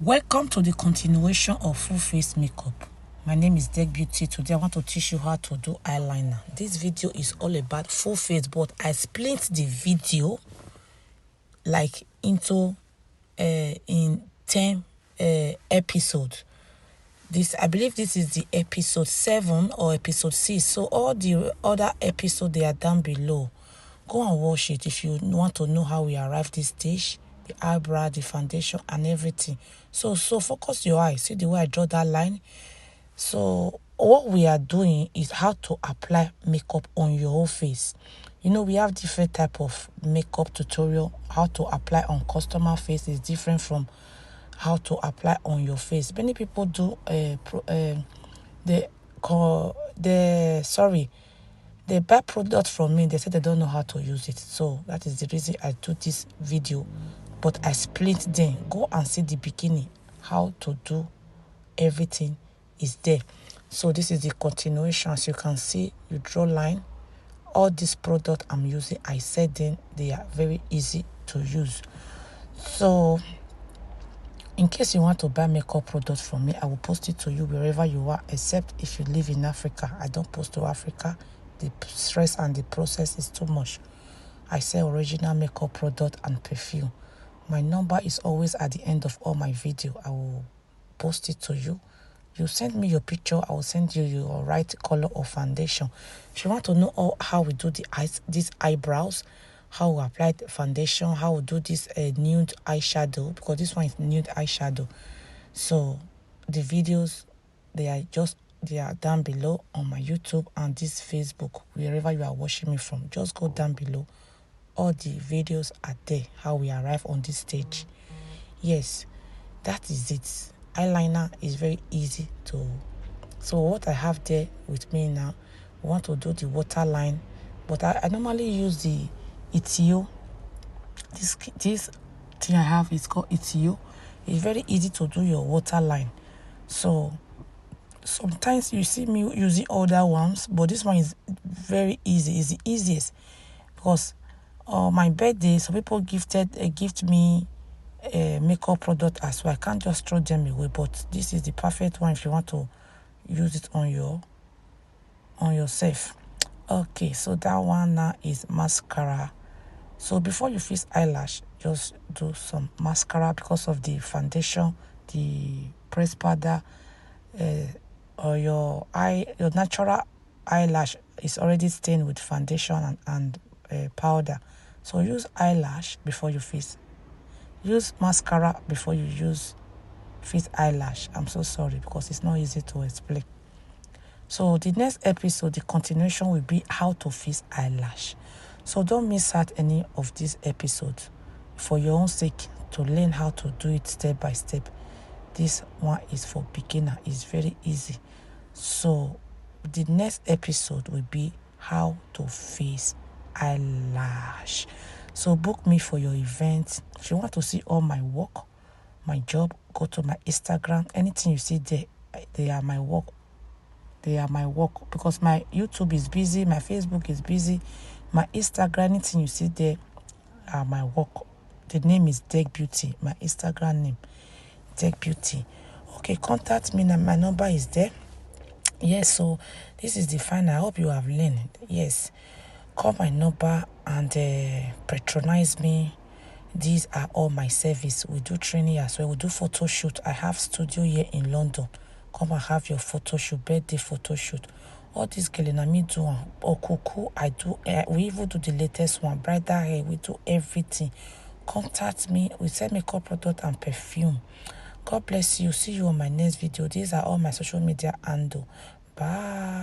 Welcome to the continuation of full face makeup. My name is Deck Beauty. Today I want to teach you how to do eyeliner. This video is all about full face, but I split the video like into in 10 episodes. I believe this is the episode 7 or episode 6. So all the other episodes, they are down below. Go and watch it if you want to know how we arrived this stage, the eyebrow, the foundation, and everything. So focus your eyes. See the way I draw that line? So what we are doing is how to apply makeup on your whole face. You know, we have different type of makeup tutorial. How to apply on customer face is different from how to apply on your face. Many people do they buy product from me. They say they don't know how to use it. So that is the reason I do this video. But I split them. Go and see the beginning. How to do everything is there. So this is the continuation. As you can see, you draw line. All this product I'm using, I said then they are very easy to use. So in case you want to buy makeup products from me, I will post it to you wherever you are, except if you live in Africa. I don't post to Africa. The stress and the process is too much. I sell original makeup product and perfume. My number is always at the end of all my video. I will post it to you. You send me your picture, I will send you your right color of foundation. If you want to know how we do these eyebrows, how we apply the foundation, how we do this nude eyeshadow, because this one is nude eyeshadow. So the videos, they are down below on my YouTube and this Facebook, wherever you are watching me from. Just go down below. All the videos are there, how we arrive on this stage. Yes, that is it. Eyeliner is very easy to. So what I have there with me now, we want to do the waterline, but I normally use the Itio. This thing I have is called Itio. It's very easy to do your waterline. So sometimes you see me using other ones, but this one is very easy. It's the easiest because my birthday, some people gift me a makeup product as well. I can't just throw them away, but this is the perfect one if you want to use it on yourself. Okay, so that one now is mascara. So before you fix eyelash, just do some mascara because of the foundation, the press powder, or your natural eyelash is already stained with foundation and powder. So use eyelash before you fix. Use mascara before you use fix eyelash. I'm so sorry because it's not easy to explain. So the next episode, the continuation will be how to fix eyelash. So don't miss out any of these episodes for your own sake, to learn how to do it step by step. This one is for beginner. It's very easy. So the next episode will be how to fix eyelash. So book me for your event. If you want to see all my work, my job, go to my Instagram. Anything you see there, they are my work. They are my work because my YouTube is busy, my Facebook is busy, my Instagram, anything you see there are my work. The name is Deck Beauty. My Instagram name, Deck Beauty. Okay, contact me. My number is there. Yes, so this is the final. I hope you have learned. Yes, call my number and patronize me. These are all my service. We do training as well. We do photo shoot. I have studio here in London. Come and have your photo shoot, birthday photo shoot. All this girl in me do or cuckoo. I do. We even do the latest one, bridal hair. We do everything. Contact me. We sell makeup product and perfume. God bless you. See you on my next video. These are all my social media handle. Bye.